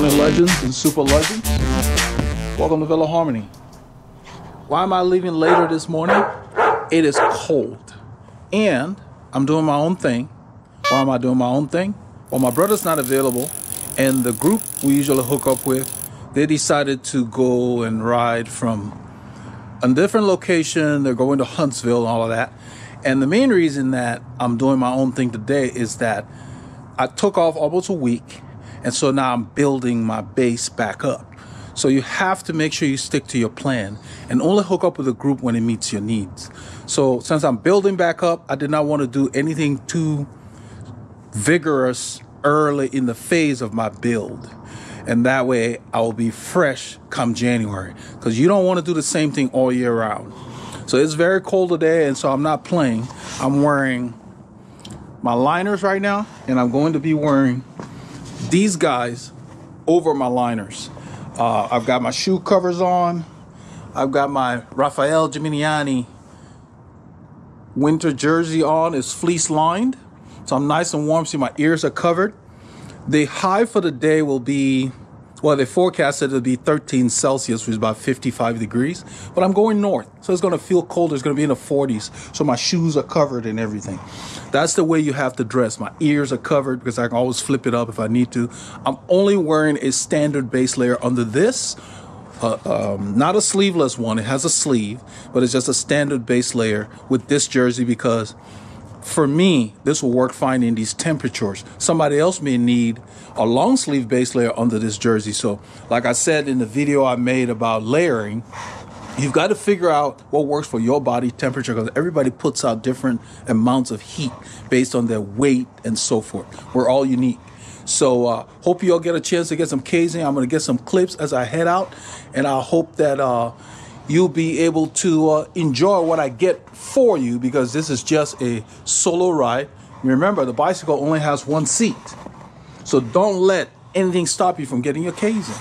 morning, legends and super legends. Welcome to Veloharmony. Why am I leaving later this morning? It is cold and I'm doing my own thing. Why am I doing my own thing? Well, my brother's not available, and the group we usually hook up with, they decided to go and ride from a different location. They're going to Huntsville and all of that. And the main reason that I'm doing my own thing today is that I took off almost a week, and so now I'm building my base back up. So you have to make sure you stick to your plan and only hook up with a group when it meets your needs. So since I'm building back up, I did not want to do anything too vigorous early in the phase of my build. And that way I will be fresh come January, because you don't want to do the same thing all year round. So it's very cold today, and so I'm not playing. I'm wearing my liners right now, and I'm going to be wearing these guys over my liners. I've got my shoe covers on. I've got my Raphael Geminiani winter jersey on. It's fleece lined, so I'm nice and warm. See, my ears are covered. The high for the day will be, well, they forecasted it'll be 13 Celsius, which is about 55 degrees. But I'm going north, so it's going to feel colder. It's going to be in the 40s, so my shoes are covered and everything. That's the way you have to dress. My ears are covered because I can always flip it up if I need to. I'm only wearing a standard base layer under this. Not a sleeveless one. It has a sleeve, but it's just a standard base layer with this jersey because for me, this will work fine in these temperatures. Somebody else may need a long sleeve base layer under this jersey. So like I said in the video I made about layering, you've got to figure out what works for your body temperature, because everybody puts out different amounts of heat based on their weight and so forth. We're all unique. So hope you all get a chance to get some casing. I'm going to get some clips as I head out, and I hope that you'll be able to enjoy what I get for you, because this is just a solo ride. Remember, the bicycle only has one seat, so don't let anything stop you from getting your casing.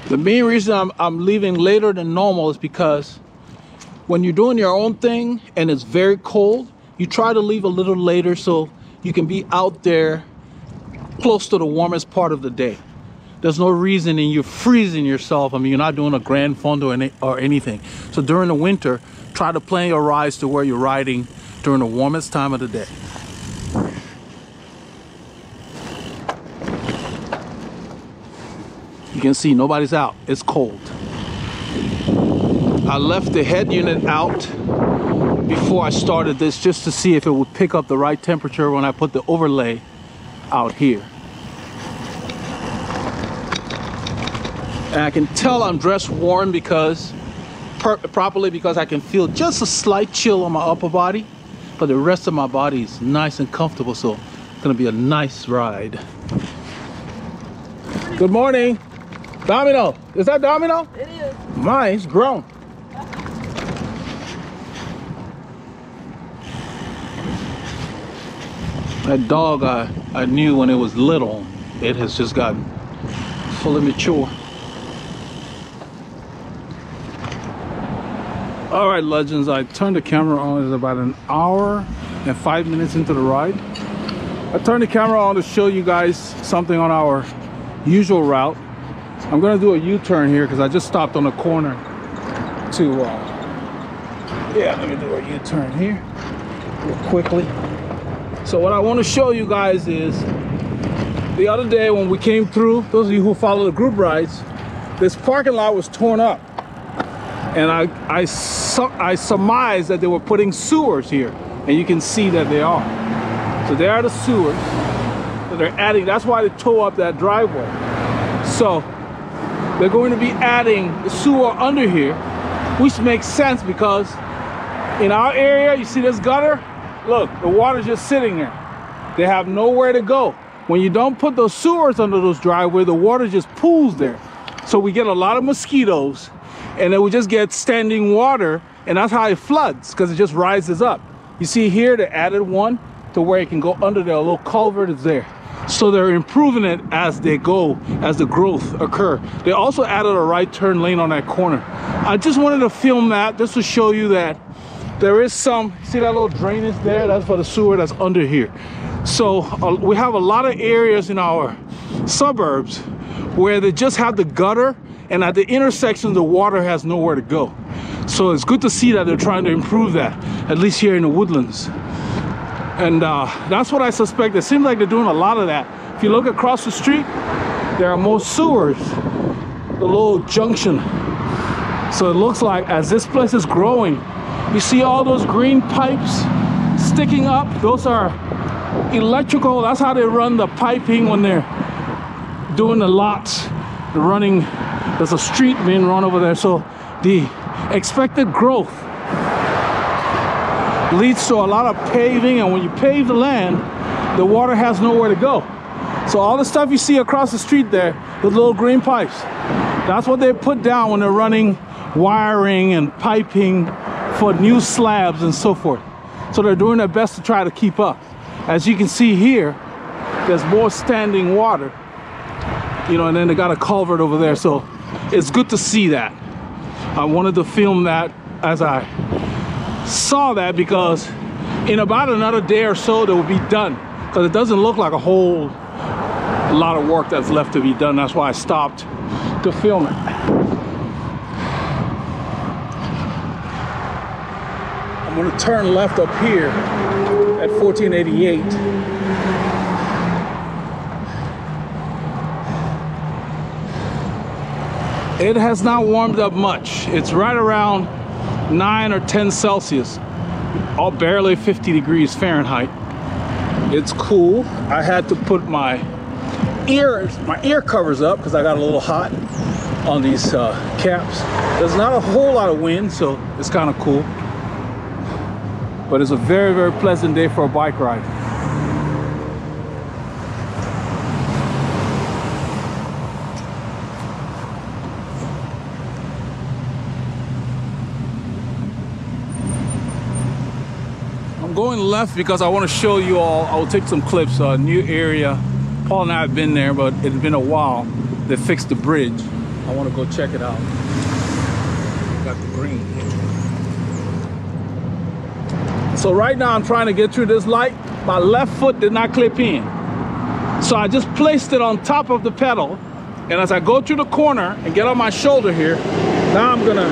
The main reason I'm leaving later than normal is because when you're doing your own thing and it's very cold, you try to leave a little later so you can be out there close to the warmest part of the day. There's no reason in you freezing yourself. I mean, you're not doing a grand fond or anything. So during the winter, try to plan your rides to where you're riding during the warmest time of the day. You can see nobody's out. It's cold. I left the head unit out before I started this just to see if it would pick up the right temperature when I put the overlay out here. And I can tell I'm dressed warm because properly because I can feel just a slight chill on my upper body, but the rest of my body is nice and comfortable, so it's gonna be a nice ride. Good morning. Domino, is that Domino? It is. Mine, he's grown. That dog I knew when it was little, it has just gotten fully mature. All right, legends, I turned the camera on. It's about an hour and 5 minutes into the ride. I turned the camera on to show you guys something on our usual route. I'm gonna do a U-turn here because I just stopped on a corner to, yeah, let me do a U-turn here real quickly. So what I want to show you guys is the other day when we came through, those of you who follow the group rides, this parking lot was torn up. And I surmised that they were putting sewers here, and you can see that they are. So they are the sewers that they're adding. That's why they tore up that driveway. So they're going to be adding the sewer under here, which makes sense because in our area, you see this gutter? Look, the water's just sitting there. They have nowhere to go. When you don't put those sewers under those driveways, the water just pools there. So we get a lot of mosquitoes, and then we just get standing water, and that's how it floods, because it just rises up. You see here, they added one to where it can go under there. A little culvert is there. So they're improving it as they go, as the growth occur. They also added a right turn lane on that corner. I just wanted to film that just to show you that there is some, see that little drainage there? That's for the sewer that's under here. So we have a lot of areas in our suburbs where they just have the gutter, and at the intersection the water has nowhere to go. So it's good to see that they're trying to improve that, at least here in the Woodlands. And that's what I suspect. It seems like they're doing a lot of that. If you look across the street, there are more sewers, the little junction. So it looks like as this place is growing, you see all those green pipes sticking up. Those are electrical. That's how they run the piping when they're doing the lots. They're running, there's a street being run over there. So the expected growth leads to a lot of paving, and when you pave the land, the water has nowhere to go. So all the stuff you see across the street there, the little green pipes, that's what they put down when they're running wiring and piping for new slabs and so forth. So they're doing their best to try to keep up. As you can see here, there's more standing water, you know, and then they got a culvert over there. So it's good to see that. I wanted to film that as I saw that, because in about another day or so they will be done, because it doesn't look like a whole lot of work that's left to be done. That's why I stopped to film it. I'm going to turn left up here at 1488. It has not warmed up much. It's right around 9 or 10 Celsius, all barely 50 degrees Fahrenheit. It's cool. I had to put my ear covers up because I got a little hot on these caps. There's not a whole lot of wind, so it's kind of cool. But it's a very, very pleasant day for a bike ride. Going left because I want to show you all. I will take some clips. New area. Paul and I have been there, but it's been a while. They fixed the bridge. I want to go check it out. Got the green here. So right now I'm trying to get through this light. My left foot did not clip in, so I just placed it on top of the pedal, and as I go through the corner and get on my shoulder here, now I'm gonna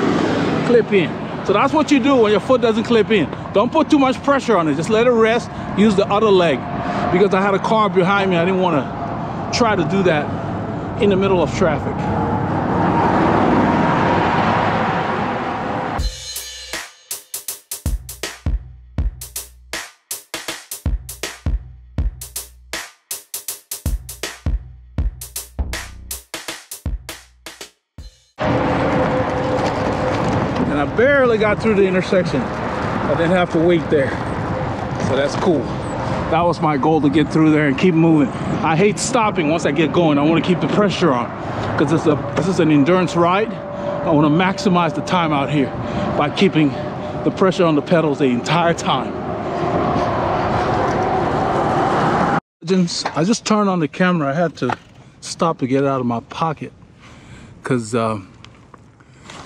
clip in. So that's what you do when your foot doesn't clip in. Don't put too much pressure on it. Just let it rest. Use the other leg. Because I had a car behind me, I didn't want to try to do that in the middle of traffic. And I barely got through the intersection. I didn't have to wait there, so that's cool. That was my goal, to get through there and keep moving. I hate stopping once I get going. I want to keep the pressure on, because this is an endurance ride. I want to maximize the time out here by keeping the pressure on the pedals the entire time. I just turned on the camera. I had to stop to get it out of my pocket because the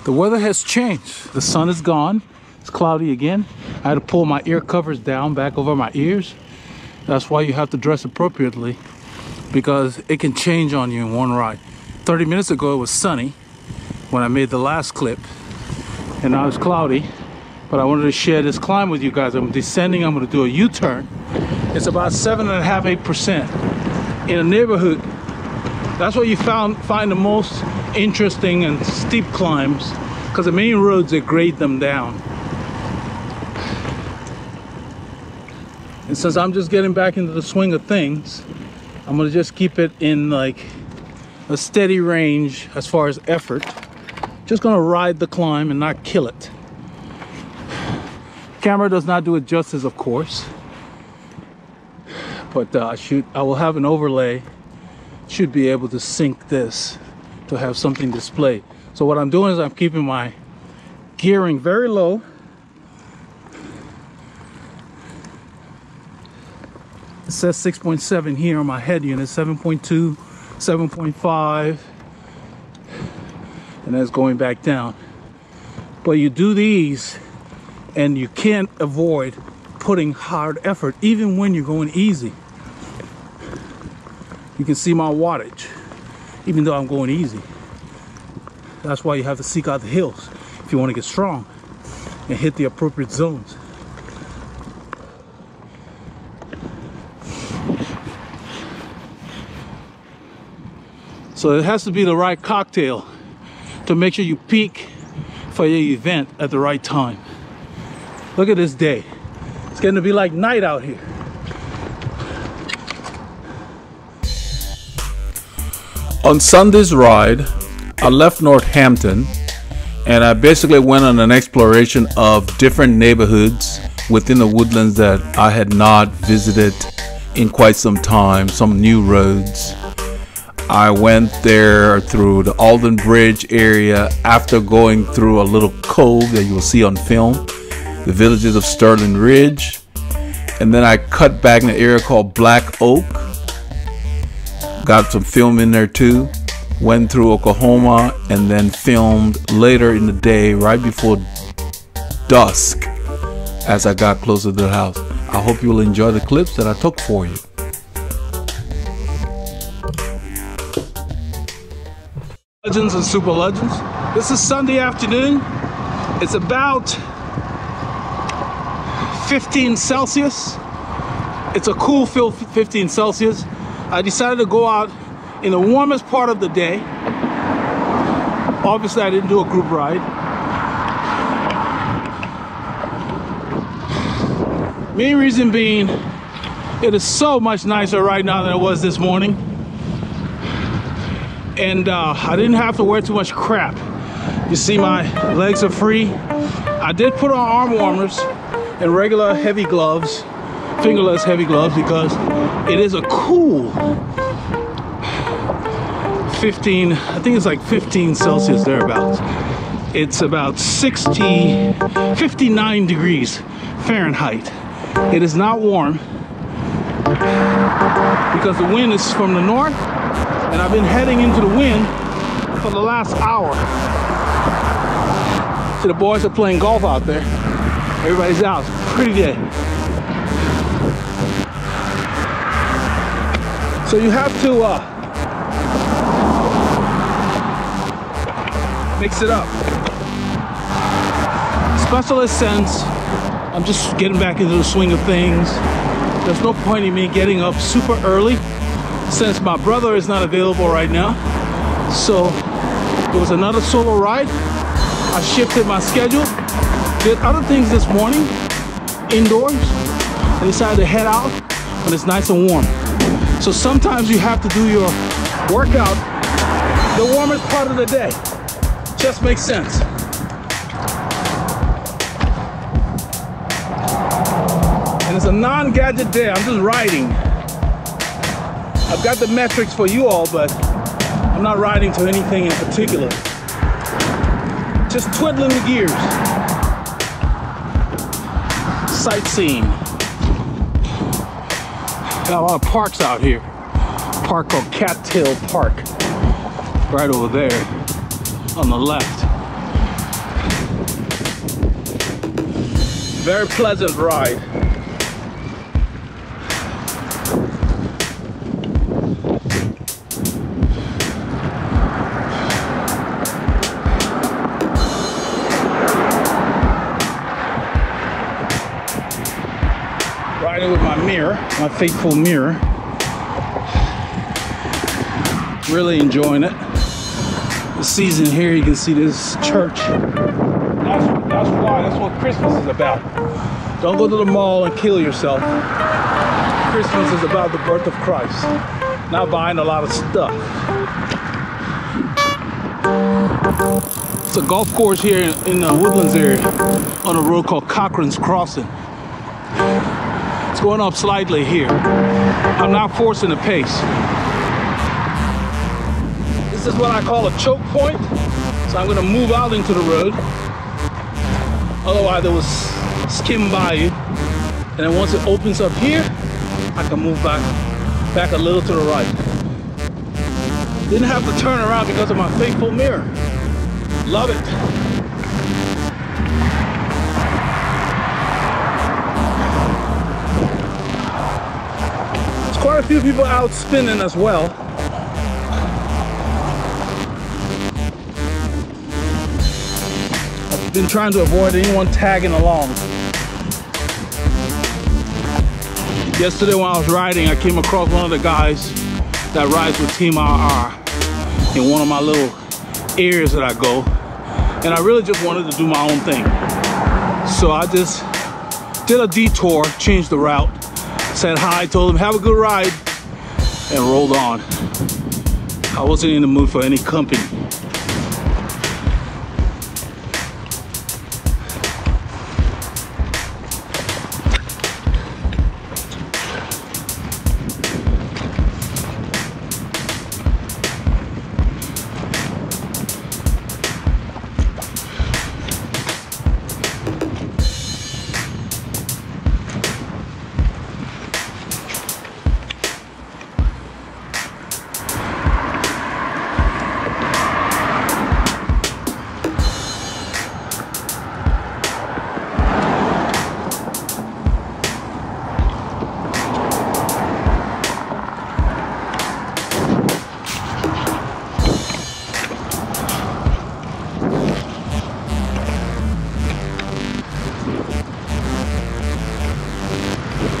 weather has changed. The sun is gone. It's cloudy again. I had to pull my ear covers down back over my ears. That's why you have to dress appropriately, because it can change on you in one ride. 30 minutes ago it was sunny when I made the last clip, and now it's cloudy. But I wanted to share this climb with you guys. I'm descending. I'm going to do a U-turn. It's about 7.5%, 8% in a neighborhood. That's where you find the most interesting and steep climbs, because the main roads, they grade them down. And since I'm just getting back into the swing of things, I'm gonna just keep it in like a steady range as far as effort. Just gonna ride the climb and not kill it. Camera does not do it justice, of course, but I will have an overlay. Should be able to sync this to have something displayed. So what I'm doing is I'm keeping my gearing very low. It says 6.7 here on my head unit, 7.2, 7.5, and that's going back down. But you do these and you can't avoid putting hard effort even when you're going easy. You can see my wattage even though I'm going easy. That's why you have to seek out the hills if you want to get strong and hit the appropriate zones. So it has to be the right cocktail to make sure you peak for your event at the right time. Look at this day. It's getting to be like night out here. On Sunday's ride, I left Northampton and I basically went on an exploration of different neighborhoods within the woodlands that I had not visited in quite some time, some new roads. I went there through the Alden Bridge area after going through a little cove that you will see on film, the villages of Sterling Ridge, and then I cut back in an area called Black Oak. Got some film in there too. Went through Oklahoma and then filmed later in the day right before dusk as I got closer to the house. I hope you will enjoy the clips that I took for you. Legends and super legends. This is Sunday afternoon. It's about 15 Celsius. It's a cool 15 Celsius. I decided to go out in the warmest part of the day. Obviously, I didn't do a group ride. Main reason being, it is so much nicer right now than it was this morning. And I didn't have to wear too much crap. You see my legs are free. I did put on arm warmers and regular heavy gloves, fingerless heavy gloves, because it is a cool 15, I think it's like 15 Celsius thereabouts. It's about 59 degrees Fahrenheit. It is not warm because the wind is from the north. And I've been heading into the wind for the last hour. See, the boys are playing golf out there. Everybody's out. It's a pretty day. So you have to mix it up. Specialist sense, I'm just getting back into the swing of things. There's no point in me getting up super early, since my brother is not available right now. So it was another solo ride. I shifted my schedule, did other things this morning indoors, and decided to head out when it's nice and warm. So sometimes you have to do your workout the warmest part of the day. Just makes sense. And it's a non-gadget day. I'm just riding. I've got the metrics for you all, but I'm not riding to anything in particular. Just twiddling the gears. Sightseeing. Got a lot of parks out here. A park called Cattail Park. Right over there on the left. Very pleasant ride. Riding with my mirror, my faithful mirror. Really enjoying it. The season here, you can see this church. That's why, that's what Christmas is about. Don't go to the mall and kill yourself. Christmas is about the birth of Christ, not buying a lot of stuff. It's a golf course here in the Woodlands area on a road called Cochran's Crossing. It's going up slightly here. I'm not forcing the pace. This This is what I call a choke point. So I'm gonna move out into the road. Otherwise it will skim by you. And then once it opens up here, I can move back a little to the right. Didn't have to turn around because of my faithful mirror. Love it. There's quite a few people out spinning as well. I've been trying to avoid anyone tagging along. Yesterday when I was riding, I came across one of the guys that rides with Team RR in one of my little areas that I go. And I really just wanted to do my own thing. So I just did a detour, changed the route, said hi, told him have a good ride, and rolled on. I wasn't in the mood for any company.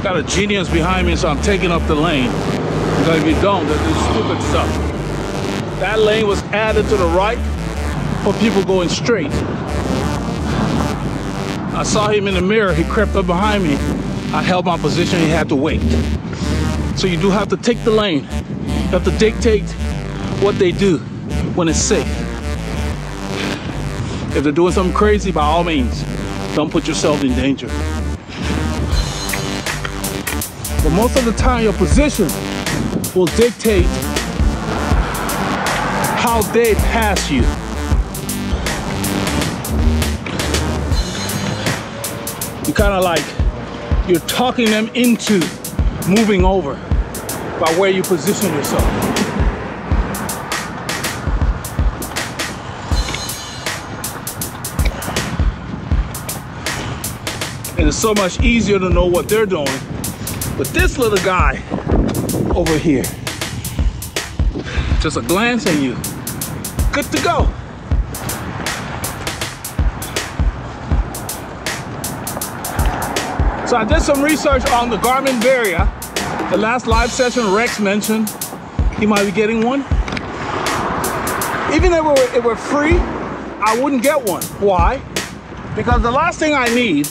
Got a genius behind me, so I'm taking up the lane. Because if you don't, that's just stupid stuff. That lane was added to the right for people going straight. I saw him in the mirror, he crept up behind me. I held my position, he had to wait. So you do have to take the lane. You have to dictate what they do when it's safe. If they're doing something crazy, by all means, don't put yourself in danger. But most of the time, your position will dictate how they pass you. You kind of like, you're talking them into moving over by where you position yourself. And it's so much easier to know what they're doing. But this little guy over here, just a glance at you, good to go. So I did some research on the Garmin Varia. The last live session, Rex mentioned he might be getting one. Even if it were free, I wouldn't get one. Why? Because the last thing I need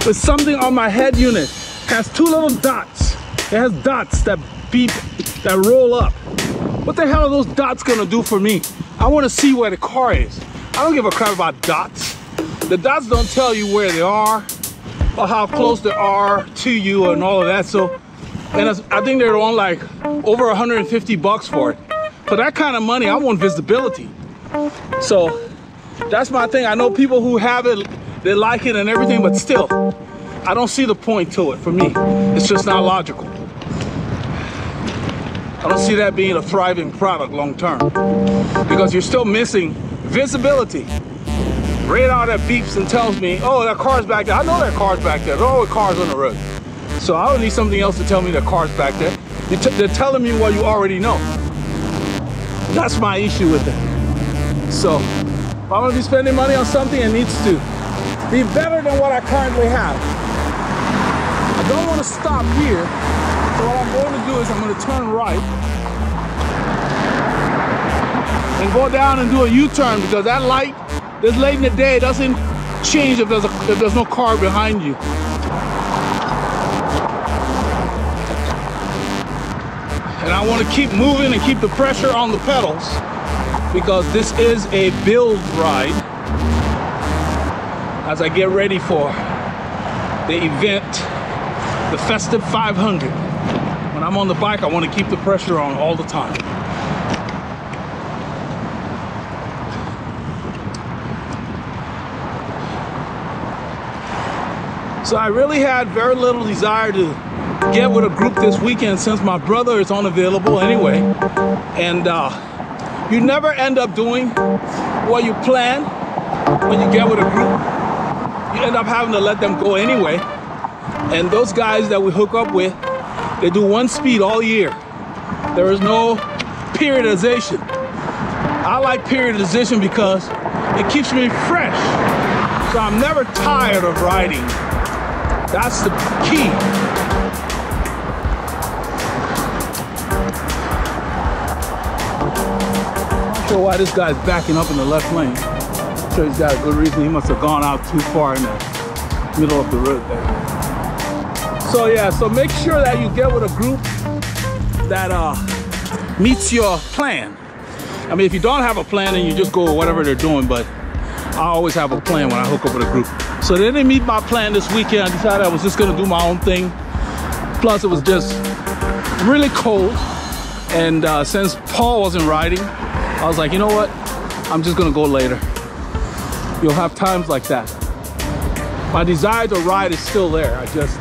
is something on my head unit. Has two little dots. It has dots that beep, that roll up. What the hell are those dots gonna do for me? I wanna see where the car is. I don't give a crap about dots. The dots don't tell you where they are or how close they are to you and all of that. So, and I think they're on like over 150 bucks for it. For that kind of money, I want visibility. So that's my thing. I know people who have it, they like it and everything, but still, I don't see the point to it for me. It's just not logical. I don't see that being a thriving product long term because you're still missing visibility. Radar that beeps and tells me, oh, that car's back there. I know that car's back there. There are always cars on the road. So I don't need something else to tell me that car's back there. They're telling me what you already know. That's my issue with it. So if I'm gonna be spending money on something, it needs to be better than what I currently have. I don't want to stop here, so what I'm going to do is I'm going to turn right and go down and do a U-turn because that light, this late in the day, doesn't change if there's no car behind you. And I want to keep moving and keep the pressure on the pedals because this is a build ride as I get ready for the event, the Festive 500. When I'm on the bike, I want to keep the pressure on all the time. So I really had very little desire to get with a group this weekend since my brother is unavailable anyway. And you never end up doing what you plan when you get with a group. You end up having to let them go anyway. And those guys that we hook up with, they do one speed all year. There is no periodization. I like periodization because it keeps me fresh. So I'm never tired of riding. That's the key. Not sure why this guy's backing up in the left lane. I'm sure he's got a good reason. He must have gone out too far in the middle of the road there. So yeah, so make sure that you get with a group that meets your plan. I mean, if you don't have a plan, then you just go with whatever they're doing, but I always have a plan when I hook up with a group. So they didn't meet my plan this weekend. I decided I was just gonna do my own thing. Plus it was just really cold. And since Paul wasn't riding, I was like, you know what? I'm just gonna go later. You'll have times like that. My desire to ride is still there. I just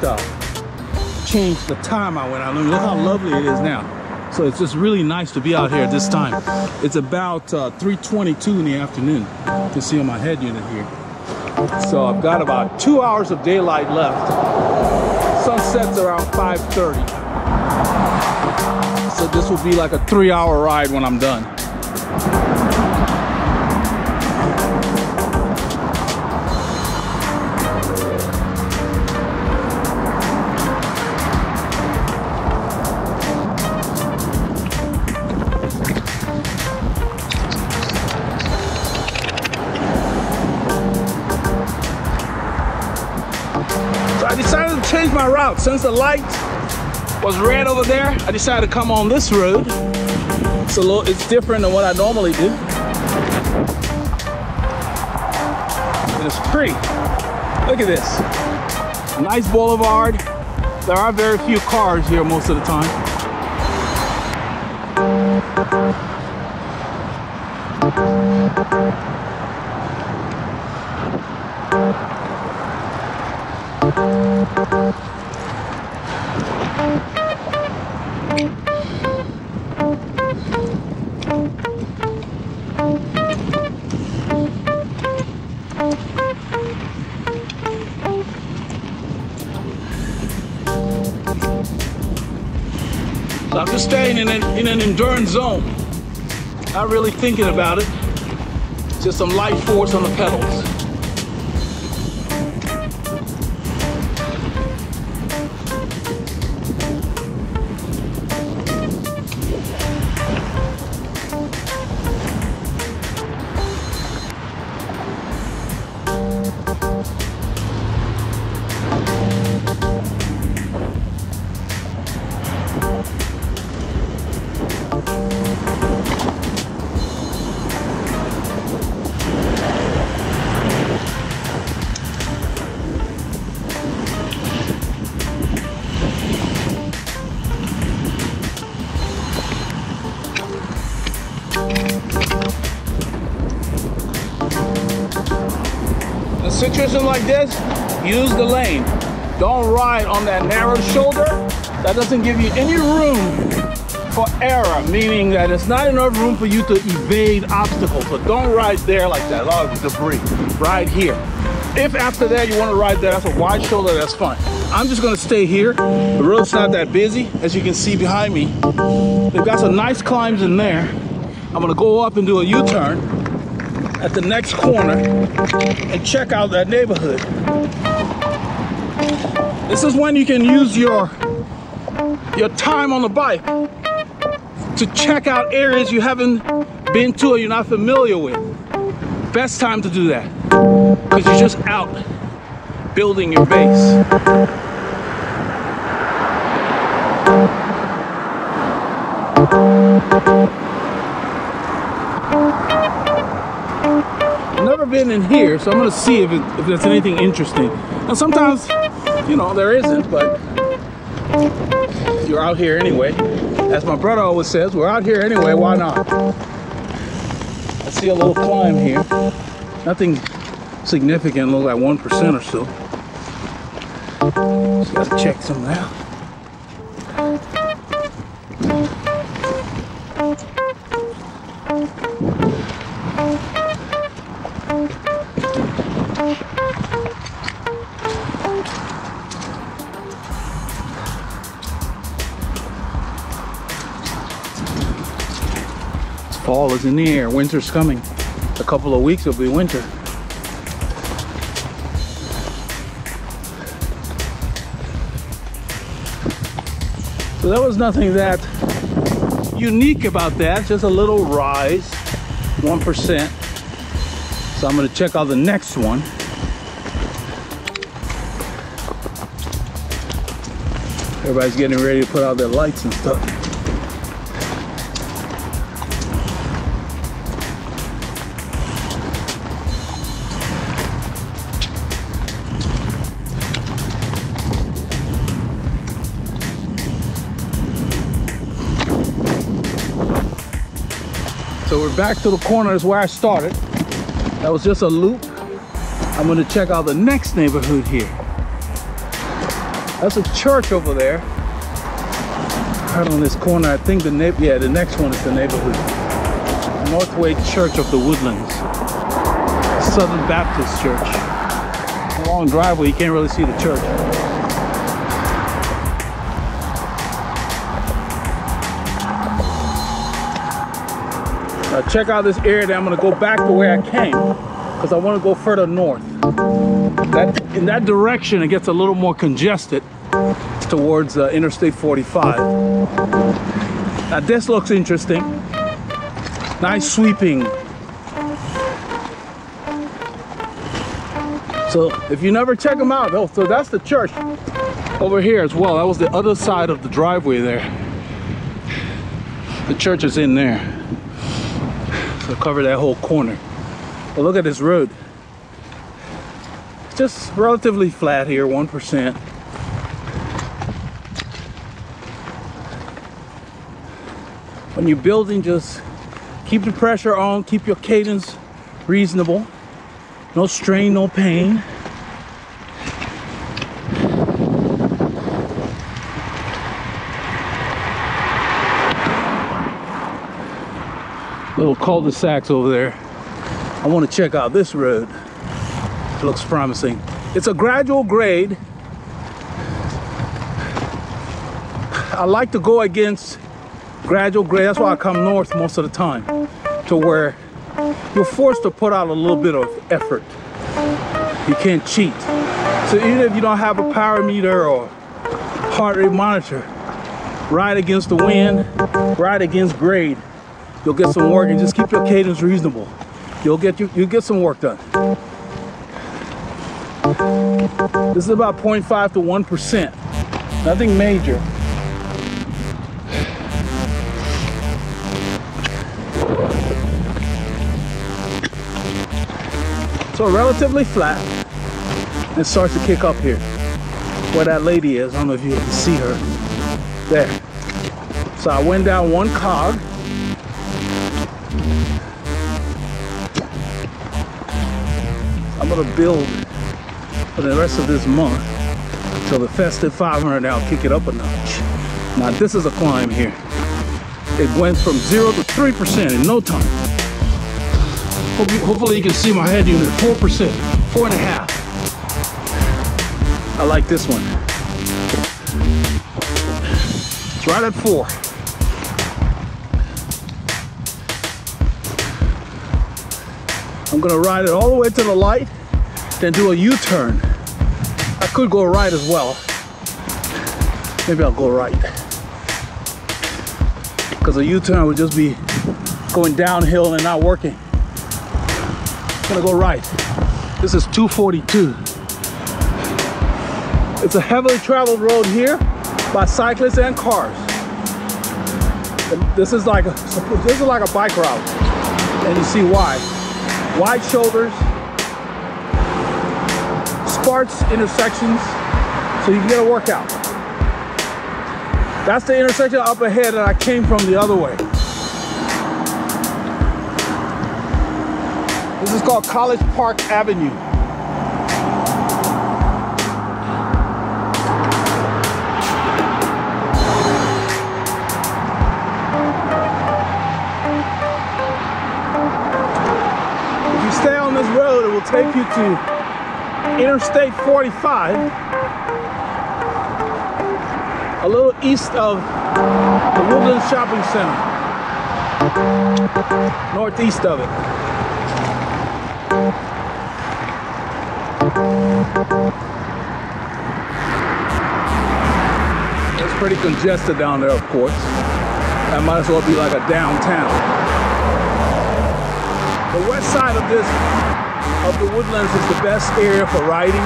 changed the time I went out. Look how lovely it is now. So it's just really nice to be out here at this time. It's about 3:22 in the afternoon. You can see on my head unit here. So I've got about 2 hours of daylight left. Sunset's around 5:30. So this will be like a 3-hour ride when I'm done. I decided to change my route. Since the light was red over there, I decided to come on this road. It's different than what I normally do. And it's pretty. Look at this. Nice boulevard. There are very few cars here most of the time. So I'm just staying in an endurance zone. Not really thinking about it. Just some light force on the pedals. In a situation like this, use the lane. Don't ride on that narrow shoulder. That doesn't give you any room for error, meaning that it's not enough room for you to evade obstacles. So don't ride there like that. A lot of debris. Ride here. If after that you want to ride there, that's a wide shoulder, that's fine. I'm just going to stay here. The road's not that busy, as you can see behind me. They've got some nice climbs in there. I'm going to go up and do a U-turn at the next corner and check out that neighborhood. This is when you can use your time on the bike to check out areas you haven't been to or you're not familiar with. Best time to do that, because you're just out building your base. I've never been in here, so I'm going to see if there's anything interesting. And sometimes, you know, there isn't, but you're out here anyway. As my brother always says, we're out here anyway, why not? I see a little climb here. Nothing significant, look like 1% or so. Just gotta check some out. Fall is in the air, winter's coming. A couple of weeks it'll be winter. So there was nothing that unique about that, just a little rise, 1%. So I'm gonna check out the next one. Everybody's getting ready to put out their lights and stuff. So we're back to the corner, is where I started. That was just a loop. I'm gonna check out the next neighborhood here. That's a church over there. Right on this corner, I think the next one is the neighborhood. Northway Church of the Woodlands. Southern Baptist Church. A long driveway, you can't really see the church. Check out this area. That I'm going to go back to where I came because I want to go further north. In that direction, it gets a little more congested towards Interstate 45. Now this looks interesting. Nice sweeping. So if you never check them out, oh, so that's the church over here as well. That was the other side of the driveway there. The church is in there. So cover that whole corner. But look at this road. It's just relatively flat here, 1%. When you're building, just keep the pressure on, keep your cadence reasonable. No strain, no pain. Little cul-de-sacs over there. I want to check out this road. It looks promising. It's a gradual grade. I like to go against gradual grade. That's why I come north most of the time, to where you're forced to put out a little bit of effort. You can't cheat. So even if you don't have a power meter or heart rate monitor, ride against the wind, ride against grade. You'll get some work, and just keep your cadence reasonable. You'll get some work done. This is about 0.5 to 1%. Nothing major. So relatively flat. It starts to kick up here. Where that lady is, I don't know if you can see her. There. So I went down one cog. I'm gonna build for the rest of this month till the festive 500. I'll kick it up a notch. Now this is a climb here. It went from 0 to 3% in no time. Hopefully you can see my head unit. 4%, 4.5. I like this one. It's right at 4. I'm gonna ride it all the way to the light, then do a U-turn. I could go right as well. Maybe I'll go right. Because a U-turn would just be going downhill and not working. I'm gonna go right. This is 242. It's a heavily traveled road here by cyclists and cars. This is like a bike route, and you see why. Wide shoulders, sparse intersections, so you can get a workout. That's the intersection up ahead that I came from the other way. This is called College Park Avenue. down this road, it will take you to Interstate 45, a little east of the Woodlands Shopping Center, northeast of it. It's pretty congested down there, of course. That might as well be like a downtown. The west side of the Woodlands is the best area for riding.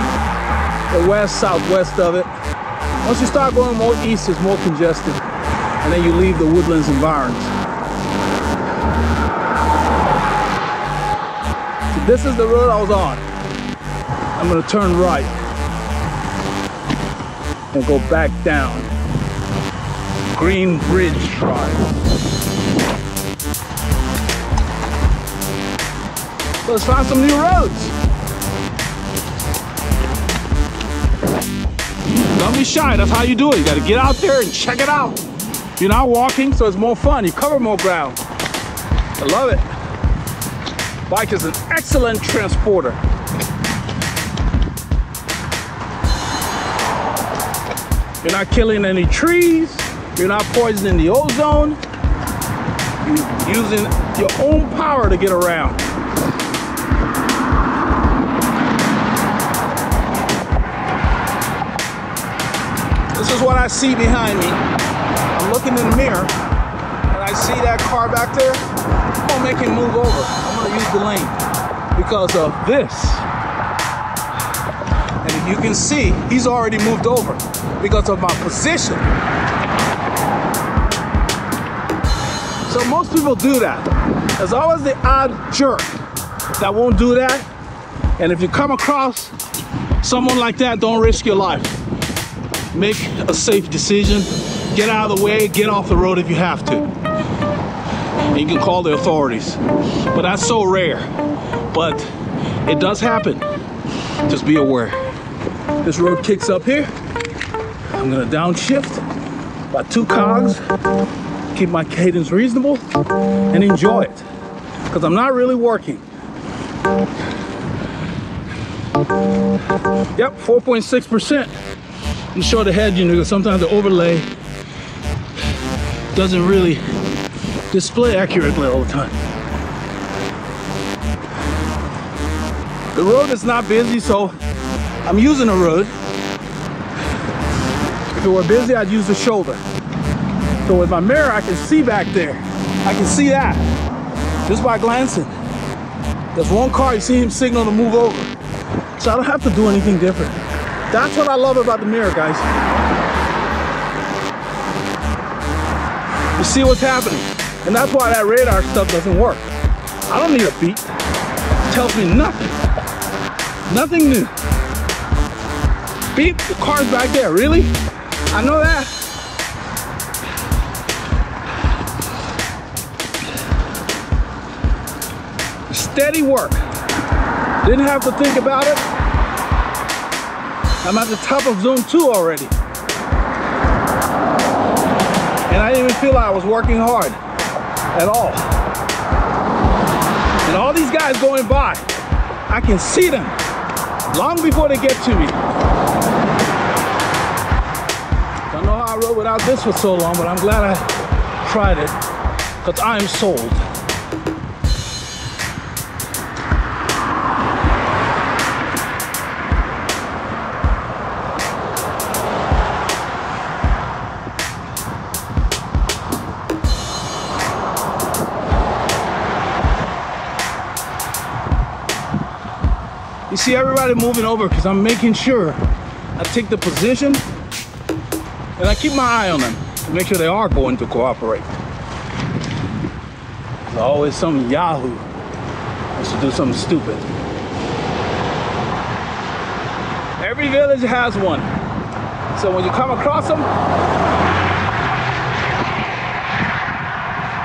The west, southwest of it. Once you start going more east, it's more congested. And then you leave the Woodlands environs. So this is the road I was on. I'm gonna turn right and go back down Greenbridge Drive. So let's find some new roads. Don't be shy, that's how you do it. You gotta get out there and check it out. You're not walking, so it's more fun. You cover more ground. I love it. Bike is an excellent transporter. You're not killing any trees. You're not poisoning the ozone. You're using your own power to get around. This is what I see behind me. I'm looking in the mirror and I see that car back there. I'm gonna make him move over. I'm gonna use the lane because of this. And if you can see, he's already moved over because of my position. So most people do that. There's always the odd jerk that won't do that. And if you come across someone like that, don't risk your life. Make a safe decision. Get out of the way, get off the road if you have to. And you can call the authorities. But that's so rare. But it does happen. Just be aware. This road kicks up here. I'm gonna downshift about 2 cogs, keep my cadence reasonable, and enjoy it. Because I'm not really working. Yep, 4.6%. I'm show the head unit because sometimes the overlay doesn't really display accurately all the time. The road is not busy, so I'm using the road. If it were busy, I'd use the shoulder. So with my mirror, I can see back there. I can see that just by glancing. There's one car, you see him signal to move over. So I don't have to do anything different. That's what I love about the mirror, guys. You see what's happening. And that's why that radar stuff doesn't work. I don't need a beat. It tells me nothing. Nothing new. Beep, the car's back there. Really? I know that. Steady work. Didn't have to think about it. I'm at the top of zone 2 already. And I didn't even feel like I was working hard at all. And all these guys going by, I can see them long before they get to me. Don't know how I rode without this for so long, but I'm glad I tried it because I'm sold. You see everybody moving over because I'm making sure I take the position and I keep my eye on them to make sure they are going to cooperate. There's always some yahoo wants to do something stupid. Every village has one. So when you come across them,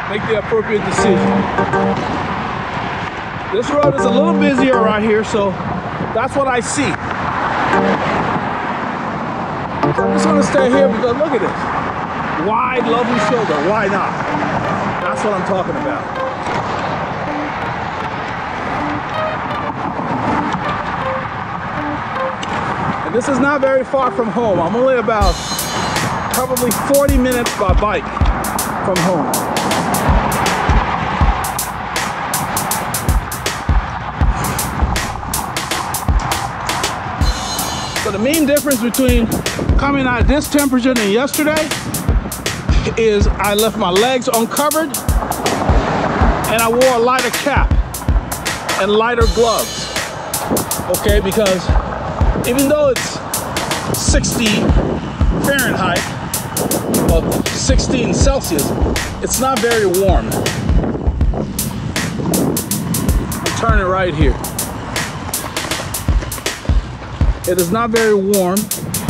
make the appropriate decision. This road is a little busier right here, so that's what I see. So I'm just gonna stay here because look at this. Wide, lovely shoulder, why not? That's what I'm talking about. This is not very far from home. I'm only about probably 40 minutes by bike from home. So the main difference between coming out at this temperature than yesterday is I left my legs uncovered and I wore a lighter cap and lighter gloves. Okay, because even though it's 60 Fahrenheit or 16 Celsius, it's not very warm. I'm turning right here. It is not very warm,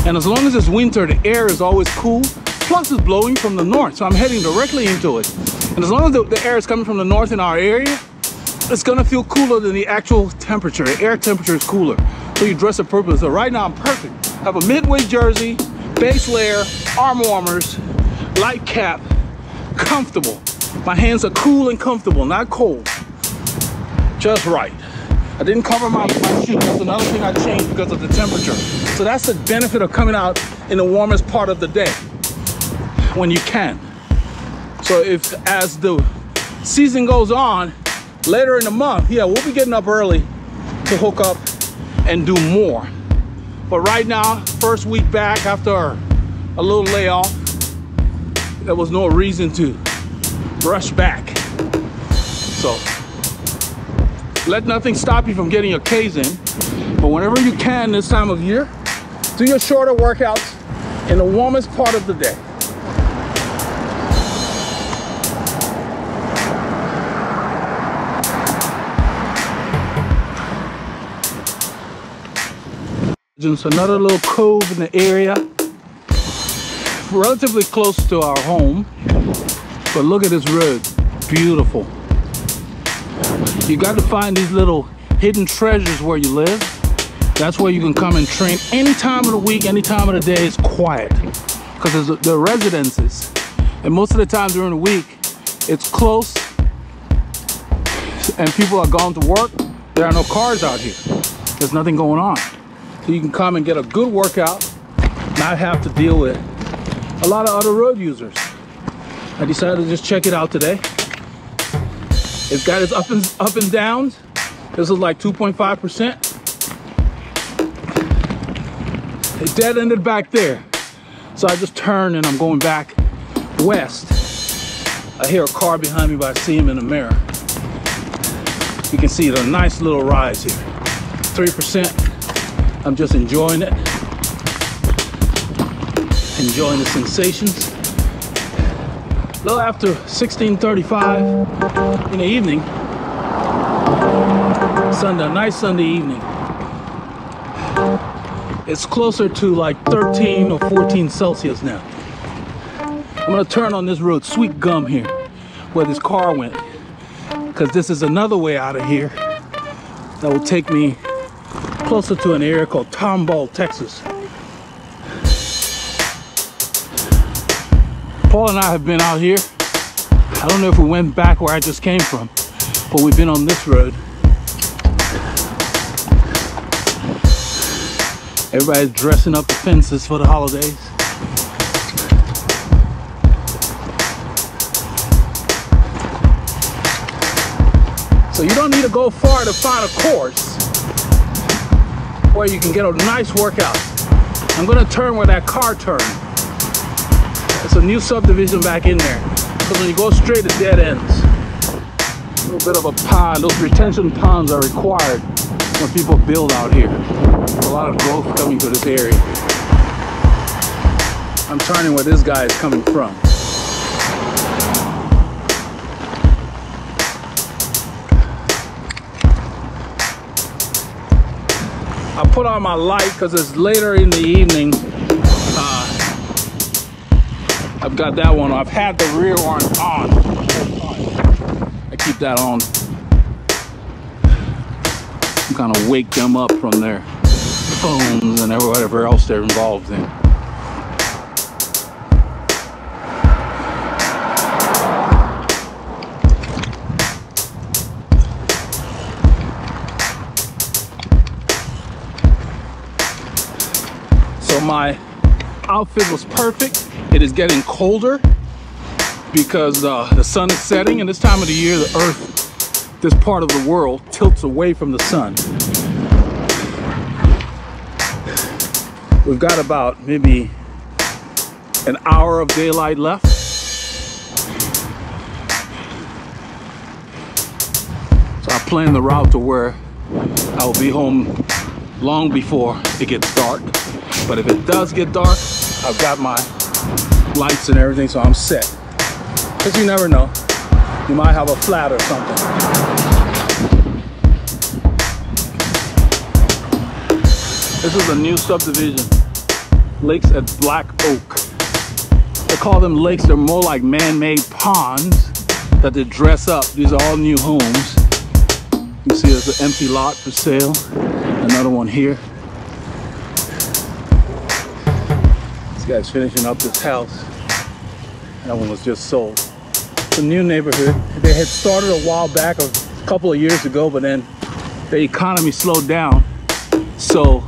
and as long as it's winter, the air is always cool. Plus, it's blowing from the north, so I'm heading directly into it. And as long as the air is coming from the north in our area, it's gonna feel cooler than the actual temperature. The air temperature is cooler, so you dress appropriately. So right now I'm perfect. I have a mid-weight jersey, base layer, arm warmers, light cap, comfortable. My hands are cool and comfortable, not cold. Just right. I didn't cover my shoes. That's another thing I changed because of the temperature. So that's the benefit of coming out in the warmest part of the day when you can. So if as the season goes on, later in the month, yeah, we'll be getting up early to hook up and do more. But right now, first week back after a little layoff, there was no reason to rush back. So let nothing stop you from getting your K's in. But whenever you can this time of year, do your shorter workouts in the warmest part of the day. Just another little cove in the area, relatively close to our home. But look at this road, beautiful. You got to find these little hidden treasures where you live. That's where you can come and train any time of the week, any time of the day. It's quiet because they're residences, and most of the time during the week it's close and people are gone to work. There are no cars out here. There's nothing going on. So you can come and get a good workout, not have to deal with a lot of other road users. I decided to just check it out today. It's got its up and downs. This is like 2.5%. It dead ended back there. So I just turned and I'm going back west. I hear a car behind me, but I see him in the mirror. You can see the nice little rise here. 3%. I'm just enjoying it. Enjoying the sensations. A little after 16:35 in the evening. Sunday, nice Sunday evening. It's closer to like 13 or 14 Celsius now. I'm gonna turn on this road, Sweet Gum here, where this car went, because this is another way out of here that will take me closer to an area called Tomball, Texas. Paul and I have been out here. I don't know if we went back where I just came from, but we've been on this road. Everybody's dressing up the fences for the holidays. So you don't need to go far to find a course where you can get a nice workout. I'm gonna turn where that car turned. It's a new subdivision back in there. So when you go straight, it dead ends. A little bit of a pond. Those retention ponds are required when people build out here. There's a lot of growth coming to this area. I'm turning where this guy is coming from. I put on my light because it's later in the evening. I've got that one. I've had the rear one on. I keep that on. I'm kind of wake them up from their phones and whatever else they're involved in. my outfit was perfect. It is getting colder because the sun is setting, and this time of the year the earth, this part of the world, tilts away from the sun. We've got about maybe an hour of daylight left. So I planned the route to where I will be home long before it gets dark. But if it does get dark, I've got my lights and everything, so I'm set. Because you never know, you might have a flat or something. This is a new subdivision, lakes at Black Oak. They call them lakes, they're more like man-made ponds that they dress up. These are all new homes. You see there's an empty lot for sale. Another one here. This guy's finishing up this house. That one was just sold. It's a new neighborhood. They had started a while back, a couple of years ago, but then the economy slowed down. So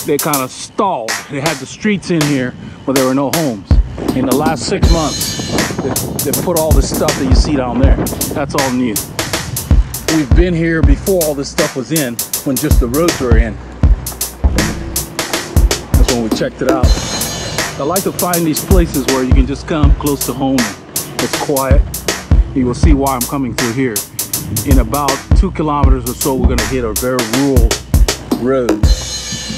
they kind of stalled. They had the streets in here, but there were no homes. In the last 6 months, they put all this stuff that you see down there. That's all new. We've been here before all this stuff was in, when just the roads were in. That's when we checked it out. I like to find these places where you can just come close to home. It's quiet. You will see why I'm coming through here. In about 2 kilometers or so, we're gonna hit a very rural road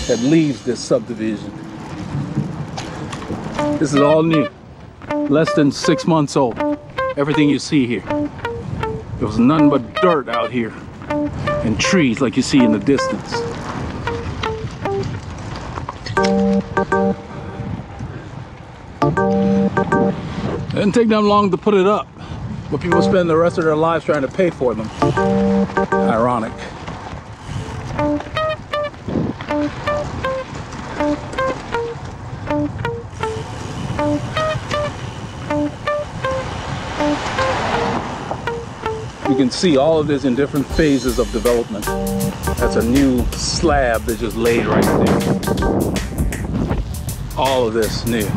that leaves this subdivision. This is all new, less than 6 months old. Everything you see here. There was nothing but dirt out here and trees like you see in the distance. It didn't take them long to put it up, but people spend the rest of their lives trying to pay for them. Ironic. You can see all of this in different phases of development. That's a new slab that just laid right there. All of this new.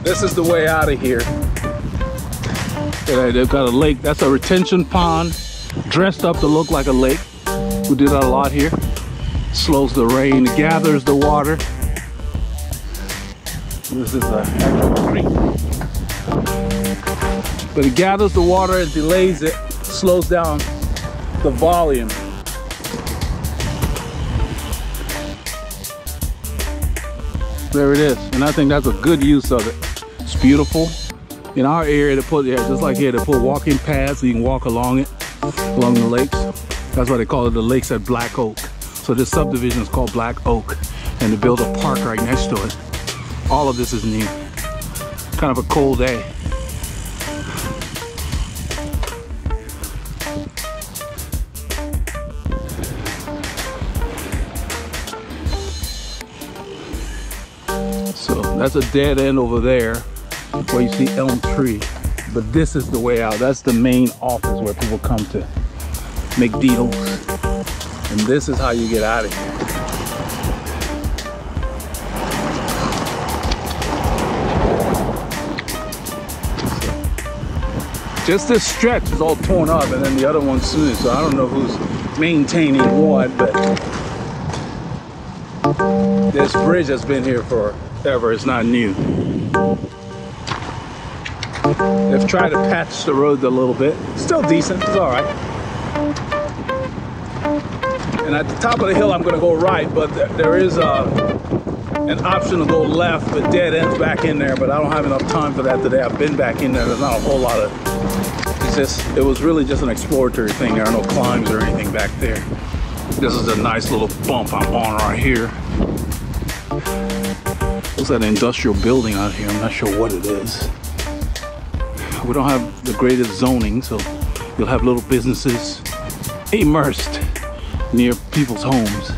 This is the way out of here. They've got a lake. That's a retention pond, dressed up to look like a lake. We do that a lot here. Slows the rain, gathers the water. This is an actual creek. But it gathers the water, it delays it, slows down the volume. There it is, and I think that's a good use of it. It's beautiful. In our area, they put, just like here, they put walking paths so you can walk along it, along the lakes. That's why they call it the lakes at Black Oak. So this subdivision is called Black Oak, and they built a park right next to it. All of this is new. Kind of a cold day. So that's a dead end over there where you see elm tree. But this is the way out. That's the main office where people come to make deals. And this is how you get out of here. Just this stretch is all torn up, and then the other one's smooth. So I don't know who's maintaining what, but this bridge has been here forever. It's not new. They've tried to patch the road a little bit. Still decent. It's all right. And at the top of the hill, I'm going to go right, but there is an option to go left, but dead ends back in there, but I don't have enough time for that today. I've been back in there. There's not a whole lot of, it was really just an exploratory thing. There are no climbs or anything back there. This is a nice little bump I'm on right here. Looks like an industrial building out here. I'm not sure what it is. We don't have the greatest zoning, so you'll have little businesses immersed near people's homes.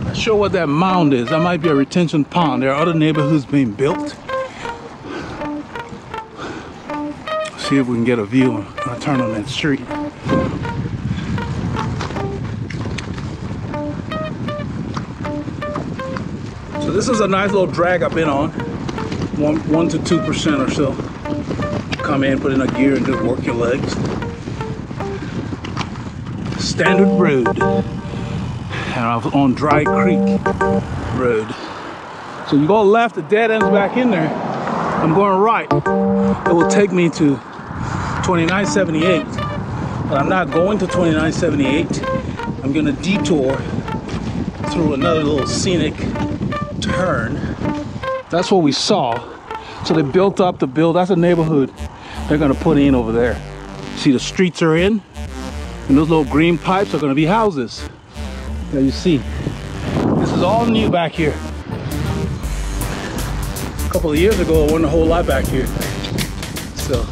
Not sure what that mound is. That might be a retention pond. There are other neighborhoods being built. See if we can get a view and turn on that street. So this is a nice little drag I've been on. 1 to 2% or so. Come in, put in a gear, and just work your legs. Standard road. And I was on Dry Creek Road. So you go left, the dead end's back in there. I'm going right. It will take me to 2978. But I'm not going to 2978. I'm gonna detour through another little scenic turn. That's what we saw. So they built up the that's a neighborhood they're gonna put in over there. See, the streets are in, and those little green pipes are gonna be houses. There you see. This is all new back here. A couple of years ago, it wasn't a whole lot back here. So.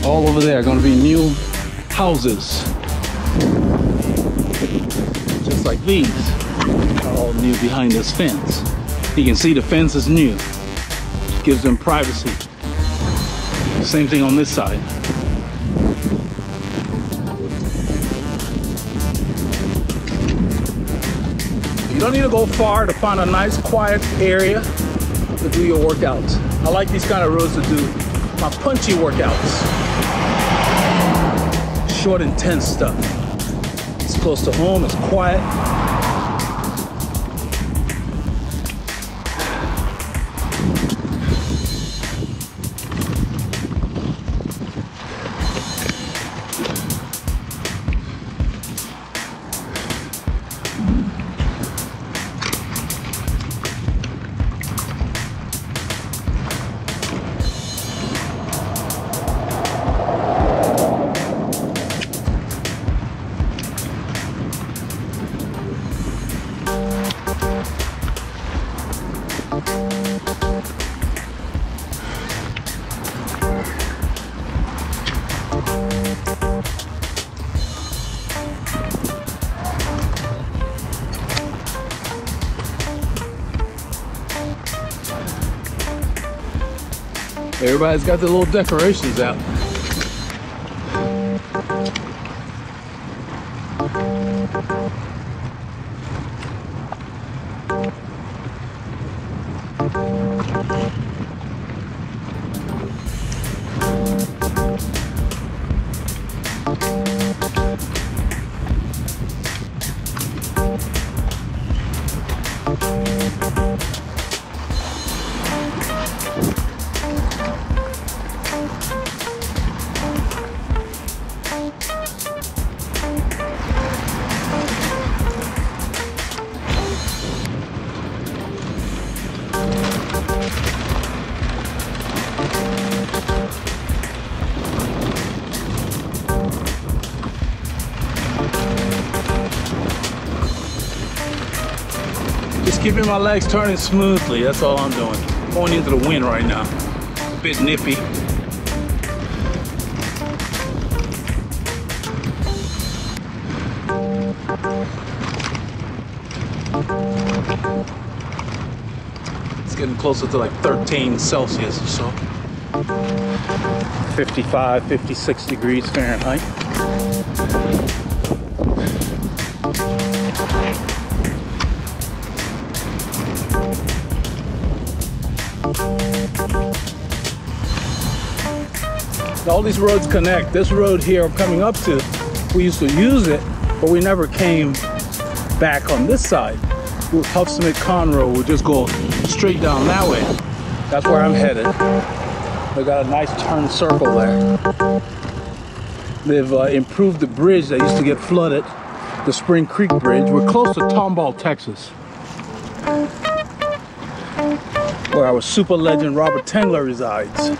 All over there are gonna be new houses. Just like these are all new behind this fence. You can see the fence is new. Gives them privacy. Same thing on this side. You don't need to go far to find a nice quiet area to do your workouts. I like these kind of roads to do my punchy workouts. Short, intense stuff. It's close to home, it's quiet. Everybody's got their little decorations out. Keeping my legs turning smoothly, that's all I'm doing. Going into the wind right now. A bit nippy. It's getting closer to like 13 Celsius or so. 55, 56 degrees Fahrenheit. All these roads connect. This road here I'm coming up to, we used to use it, but we never came back on this side. With Huffsmith Conroe, we'll just go straight down that way. That's where I'm headed. They got a nice turn circle there. They've improved the bridge that used to get flooded, the Spring Creek Bridge. We're close to Tomball, Texas, where our super legend Robert Tengler resides.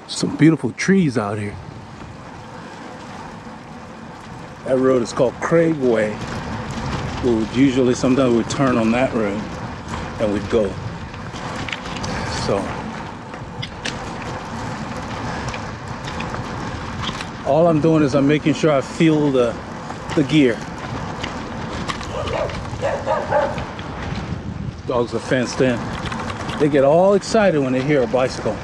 Some beautiful trees out here. That road is called Craig Way. We would usually, sometimes we'd turn on that road and we'd go. So, all I'm doing is I'm making sure I feel the gear. Dogs are fenced in. They get all excited when they hear a bicycle.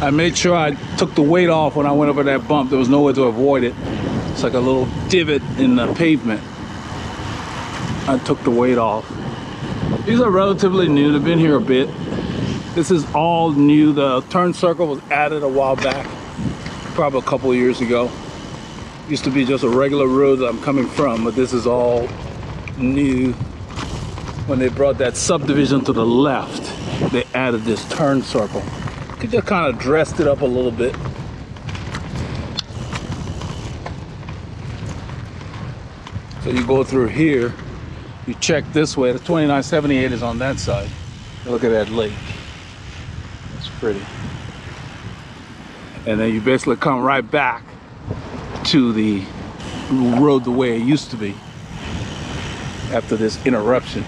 I made sure I took the weight off when I went over that bump. There was no way to avoid it. It's like a little divot in the pavement. I took the weight off. These are relatively new. They've been here a bit. This is all new. The turn circle was added a while back, probably a couple of years ago. Used to be just a regular road that I'm coming from, but this is all new. When they brought that subdivision to the left, they added this turn circle. Could just kind of dressed it up a little bit. So you go through here, you check this way. The 2978 is on that side. Look at that lake. It's pretty. And then you basically come right back to the road the way it used to be after this interruption.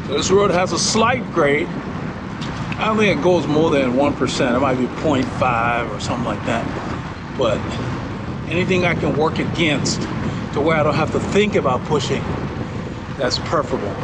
This road has a slight grade. I don't think it goes more than 1%. It might be 0.5 or something like that. But anything I can work against to where I don't have to think about pushing, that's preferable.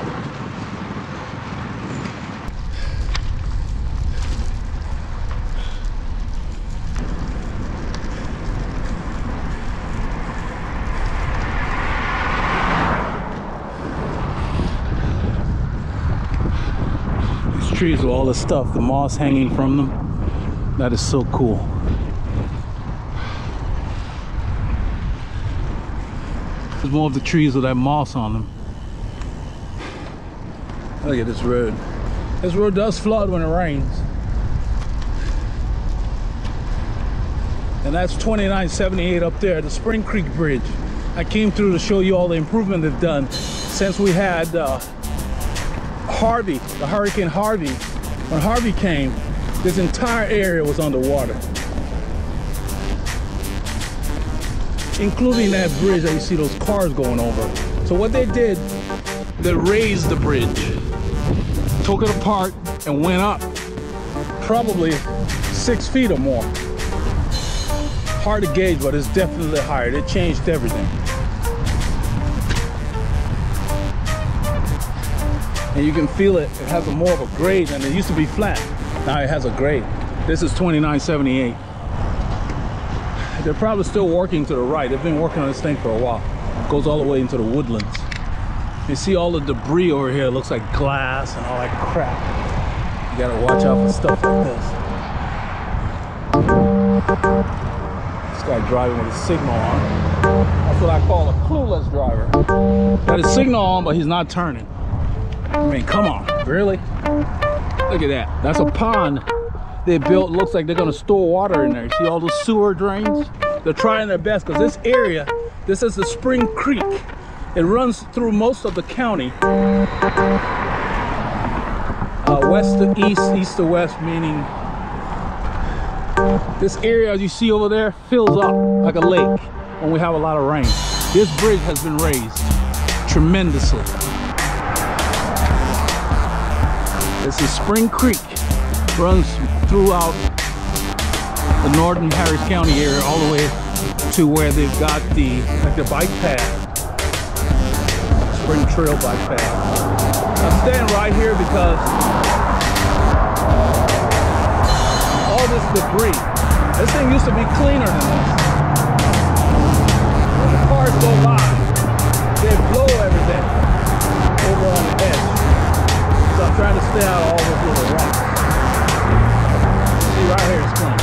Trees with all the stuff, the moss hanging from them. That is so cool. There's more of the trees with that moss on them. Look at this road. This road does flood when it rains. And that's 2978 up there, the Spring Creek Bridge. I came through to show you all the improvement they've done since we had Harvey, the Hurricane Harvey. When Harvey came, this entire area was underwater, including that bridge that you see those cars going over. So what they did, they raised the bridge, took it apart and went up probably 6 feet or more. Hard to gauge, but it's definitely higher. They changed everything. And you can feel it. It has more of a grade, and it used to be flat. Now it has a grade. This is 2978. They're probably still working to the right. They've been working on this thing for a while. It goes all the way into the woodlands. You see all the debris over here. It looks like glass and all that crap. You gotta watch out for stuff like this. This guy driving with his signal on. That's what I call a clueless driver. Got his signal on, but he's not turning. I mean, come on, really? Look at that. That's a pond they built. Looks like they're gonna store water in there. You see all those sewer drains? They're trying their best, because this area, this is the Spring Creek. It runs through most of the county. West to east, east to west, meaning This area, as you see over there, fills up like a lake when we have a lot of rain. This bridge has been raised tremendously. This is Spring Creek. Runs throughout the northern Harris County area all the way to where they've got the bike path. Spring Trail bike path. I'm staying right here because all this debris. This thing used to be cleaner than this. When the cars go by, they blow everything over on the edge. So I'm trying to stay out of all those little rocks. See, right here it's clean.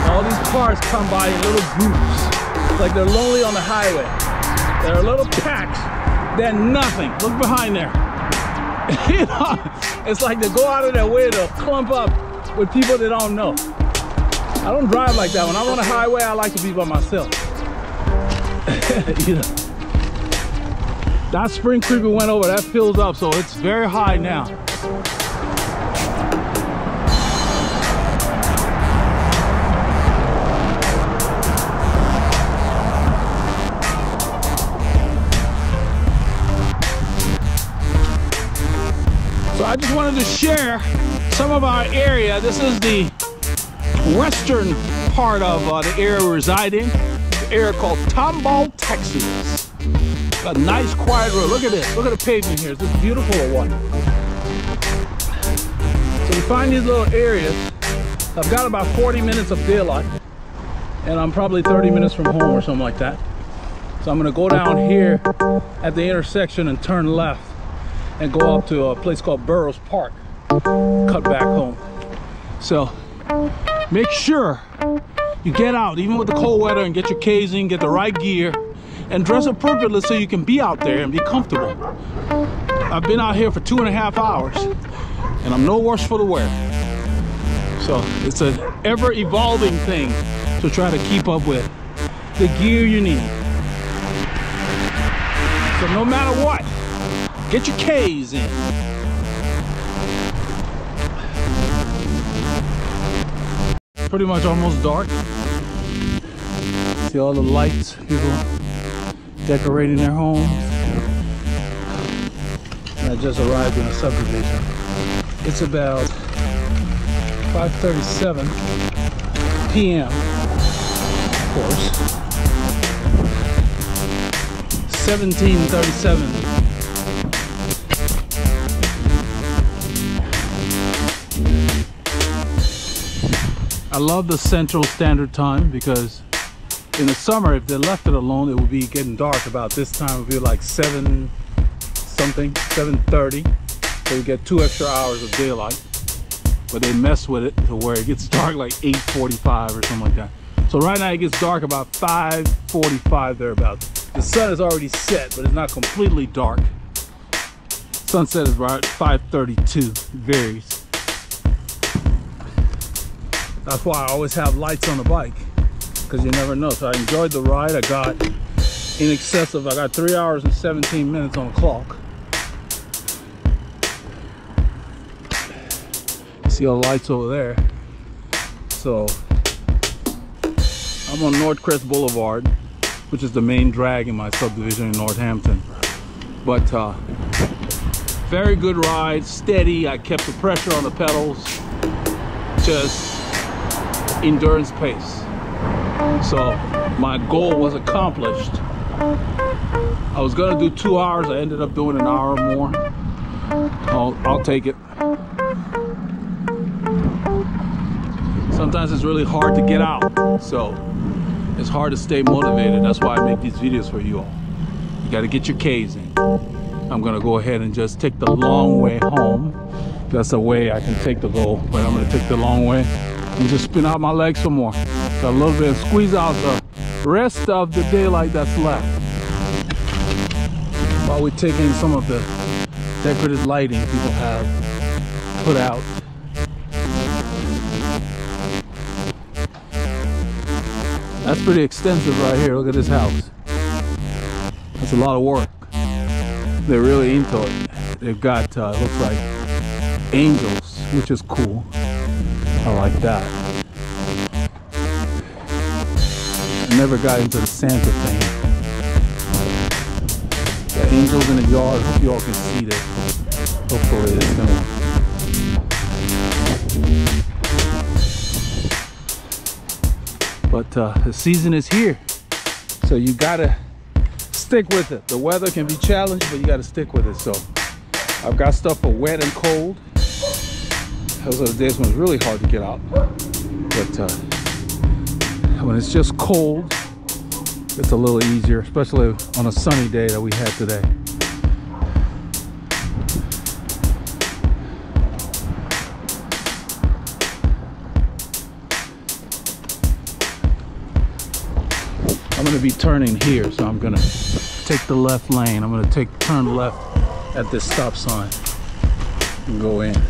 All these cars come by in little groups. It's like they're lonely on the highway. They're little packs. They're nothing. Look behind there. You know, it's like they go out of their way to clump up with people they don't know. I don't drive like that. When I'm on the highway, I like to be by myself. You know, that Spring Creek we went over, that fills up, so it's very high now. So I just wanted to share some of our area. This is the western part of the area we reside in, the area called Tomball, Texas. A nice quiet road. Look at this. Look at the pavement here. Is this beautiful or what? So we find these little areas. I've got about 40 minutes of daylight, and I'm probably 30 minutes from home or something like that. So I'm gonna go down here at the intersection and turn left and go up to a place called Burroughs Park, cut back home. So make sure you get out, even with the cold weather, and get your casing, get the right gear, and dress appropriately so you can be out there and be comfortable. I've been out here for 2.5 hours, and I'm no worse for the wear. So it's an ever-evolving thing to try to keep up with the gear you need. So no matter what, get your K's in. Pretty much almost dark. See all the lights, people decorating their homes. I just arrived in a subdivision. It's about 5:37 p.m. of course. 17:37. I love the Central Standard Time because in the summer, if they left it alone, it would be getting dark about this time. It would be like 7:30. So we get 2 extra hours of daylight. But they mess with it to where it gets dark like 8:45 or something like that. So right now it gets dark about 5:45 thereabouts. The sun is already set, but it's not completely dark. Sunset is right 5:32. It varies. That's why I always have lights on the bike, because you never know. So I enjoyed the ride. I got in excess of, I got 3 hours and 17 minutes on the clock. See all the lights over there. So I'm on Northcrest Boulevard, which is the main drag in my subdivision in Northampton. But very good ride, steady. I kept the pressure on the pedals, just endurance pace. So my goal was accomplished. I was gonna do 2 hours. I ended up doing an hour or more. I'll take it. Sometimes it's really hard to get out, so it's hard to stay motivated. That's why I make these videos for you all. You got to get your K's in. I'm gonna go ahead and just take the long way home. That's the way I can take the goal, but I'm gonna take the long way and just spin out my legs some more. So a little bit, squeeze out the rest of the daylight that's left, while we take in some of the decorative lighting people have put out. That's pretty extensive right here. Look at this house. That's a lot of work. They're really into it. They've got, looks like angels which is cool. I like that. I never got into the Santa thing. The angels in the yard. Hope you all can see this. Hopefully it's gonna. But the season is here, so you gotta stick with it. The weather can be challenged, but you gotta stick with it. So I've got stuff for wet and cold. Those are the days when it's really hard to get out. But when it's just cold, it's a little easier, especially on a sunny day that we had today. I'm gonna be turning here, so I'm gonna take the left lane. I'm gonna turn left at this stop sign and go in.